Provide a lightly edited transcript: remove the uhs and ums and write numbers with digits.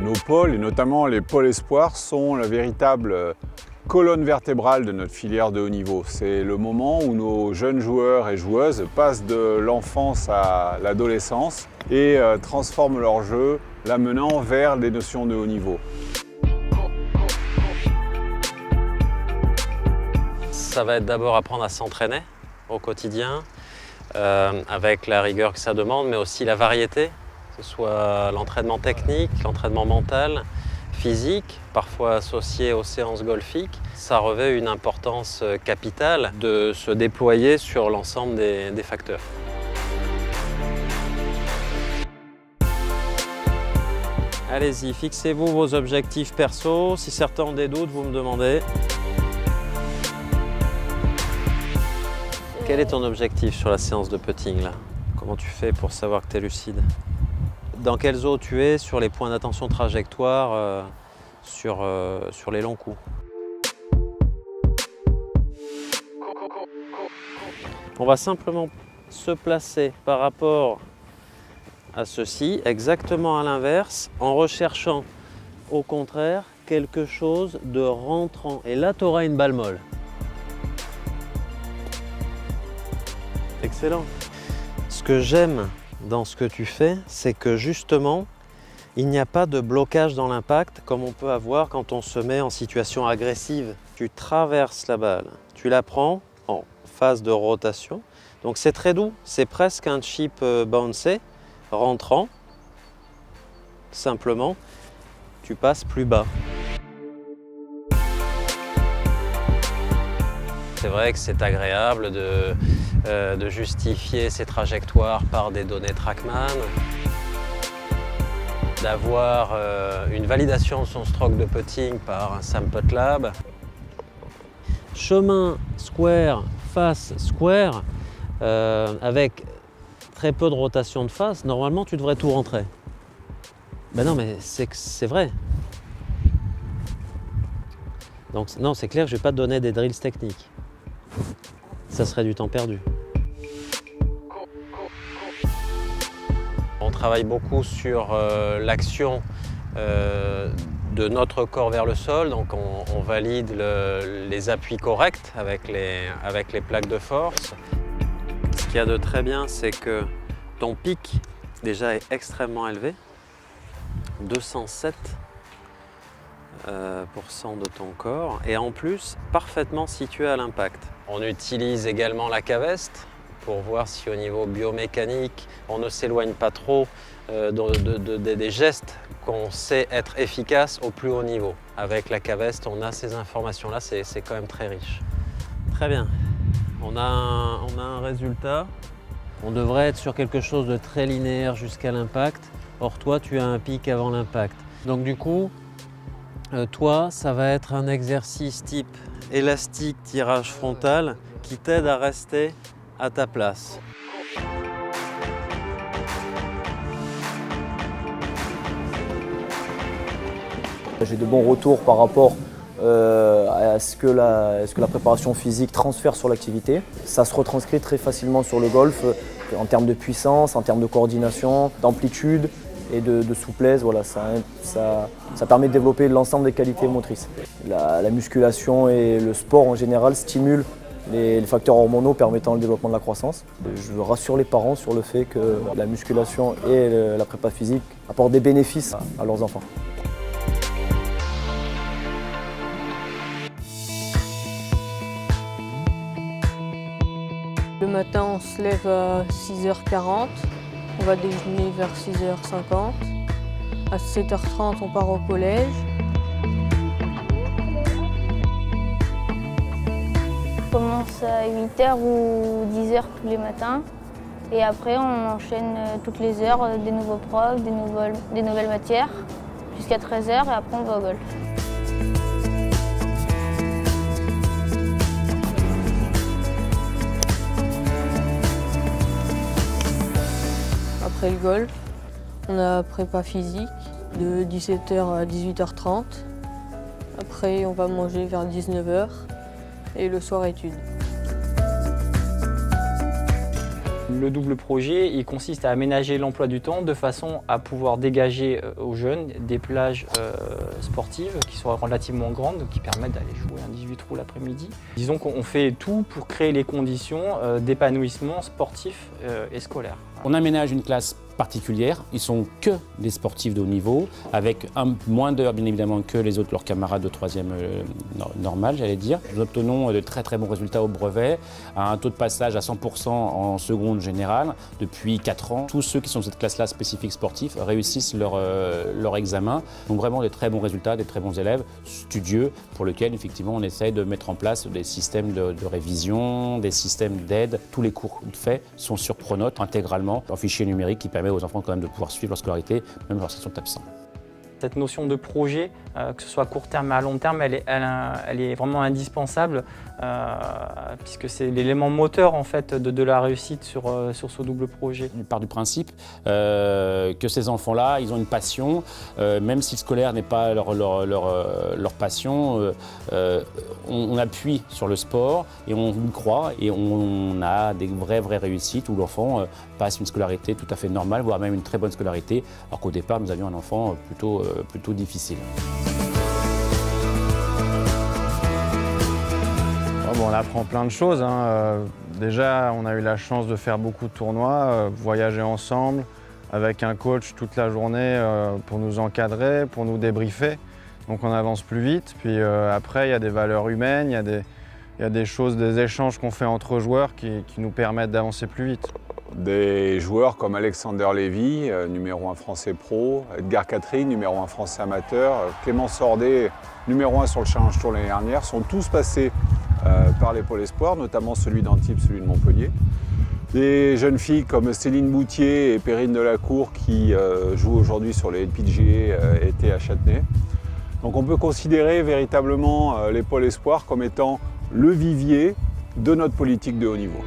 Nos pôles, et notamment les pôles espoirs, sont la véritable colonne vertébrale de notre filière de haut niveau. C'est le moment où nos jeunes joueurs et joueuses passent de l'enfance à l'adolescence et transforment leur jeu, l'amenant vers des notions de haut niveau. Ça va être d'abord apprendre à s'entraîner au quotidien, avec la rigueur que ça demande, mais aussi la variété, que ce soit l'entraînement technique, l'entraînement mental, physique, parfois associé aux séances golfiques. Ça revêt une importance capitale de se déployer sur l'ensemble des facteurs. Allez-y, fixez-vous vos objectifs perso. Si certains ont des doutes, vous me demandez. Quel est ton objectif sur la séance de putting là? Comment tu fais pour savoir que tu es lucide? Dans quelles eaux tu es sur les points d'attention trajectoire sur les longs coups? On va simplement se placer par rapport à ceci, exactement à l'inverse, en recherchant au contraire quelque chose de rentrant. Et là, tu auras une balle molle. Excellent. Ce que j'aime dans ce que tu fais, c'est que justement, il n'y a pas de blocage dans l'impact comme on peut avoir quand on se met en situation agressive. Tu traverses la balle, tu la prends en phase de rotation. Donc c'est très doux, c'est presque un chip bouncy, rentrant. Simplement, tu passes plus bas. C'est vrai que c'est agréable de justifier ses trajectoires par des données TrackMan, d'avoir une validation de son stroke de putting par un SamPutLab. Chemin square, face square, avec très peu de rotation de face, normalement tu devrais tout rentrer. Ben non, mais c'est vrai. Donc non, c'est clair que je ne vais pas te donner des drills techniques. Ça serait du temps perdu. On travaille beaucoup sur l'action de notre corps vers le sol, donc on valide les appuis corrects avec les plaques de force. Ce qu'il y a de très bien, c'est que ton pic déjà est extrêmement élevé, 207% de ton corps, et en plus parfaitement situé à l'impact. On utilise également la caveste pour voir si au niveau biomécanique, on ne s'éloigne pas trop des gestes qu'on sait être efficaces au plus haut niveau. Avec la caveste, on a ces informations-là, c'est quand même très riche. Très bien, on a un résultat. On devrait être sur quelque chose de très linéaire jusqu'à l'impact. Or, toi, tu as un pic avant l'impact. Donc du coup, toi, ça va être un exercice type élastique, tirage frontal qui t'aide à rester à ta place. J'ai de bons retours par rapport à ce que la préparation physique transfère sur l'activité. Ça se retranscrit très facilement sur le golf en termes de puissance, en termes de coordination, d'amplitude et de souplesse. Voilà, ça permet de développer l'ensemble des qualités motrices. La musculation et le sport en général stimulent les facteurs hormonaux permettant le développement de la croissance. Je rassure les parents sur le fait que la musculation et la prépa physique apportent des bénéfices à leurs enfants. Le matin, on se lève à 6h40, on va déjeuner vers 6h50. À 7h30, on part au collège. On commence à 8h ou 10h tous les matins. Et après, on enchaîne toutes les heures des nouveaux profs, des nouvelles matières, jusqu'à 13h et après on va au golf. Après le golf, on a prépa physique de 17h à 18h30. Après, on va manger vers 19h et le soir études. Le double projet, il consiste à aménager l'emploi du temps de façon à pouvoir dégager aux jeunes des plages sportives qui sont relativement grandes, qui permettent d'aller jouer un 18 trous l'après-midi. Disons qu'on fait tout pour créer les conditions d'épanouissement sportif et scolaire. On aménage une classe particulière, ils sont que des sportifs de haut niveau, avec moins d'heures bien évidemment que les autres, leurs camarades de troisième normal, j'allais dire. Nous obtenons de très bons résultats au brevet, à un taux de passage à 100% en seconde générale depuis 4 ans. Tous ceux qui sont de cette classe-là spécifique sportif réussissent leur examen. Donc vraiment des très bons résultats, des très bons élèves studieux pour lesquels effectivement on essaye de mettre en place des systèmes de révision, des systèmes d'aide. Tous les cours faits sont sur Pronote intégralement, en fichier numérique qui permet aux enfants quand même de pouvoir suivre leur scolarité, même lorsqu'ils sont absents. Cette notion de projet, que ce soit à court terme et à long terme, elle est vraiment indispensable puisque c'est l'élément moteur en fait, de la réussite sur ce double projet. On part du principe que ces enfants-là, ils ont une passion, même si le scolaire n'est pas leur passion, on appuie sur le sport et on y croit et on a des vraies réussites où l'enfant passe une scolarité tout à fait normale, voire même une très bonne scolarité, alors qu'au départ, nous avions un enfant plutôt difficile. On apprend plein de choses. Déjà, on a eu la chance de faire beaucoup de tournois, voyager ensemble avec un coach toute la journée pour nous encadrer, pour nous débriefer. Donc on avance plus vite. Puis après, il y a des valeurs humaines, il y a des choses, des échanges qu'on fait entre joueurs qui nous permettent d'avancer plus vite. Des joueurs comme Alexander Lévy, numéro 1 français pro, Edgar Catherine, numéro 1 français amateur, Clément Sordet, numéro 1 sur le Challenge Tour l'année dernière, sont tous passés par les pôles espoirs, notamment celui d'Antibes, celui de Montpellier. Des jeunes filles comme Céline Boutier et Perrine Delacour qui jouent aujourd'hui sur les LPGA été à Châtenay. Donc on peut considérer véritablement les pôles espoirs comme étant le vivier de notre politique de haut niveau.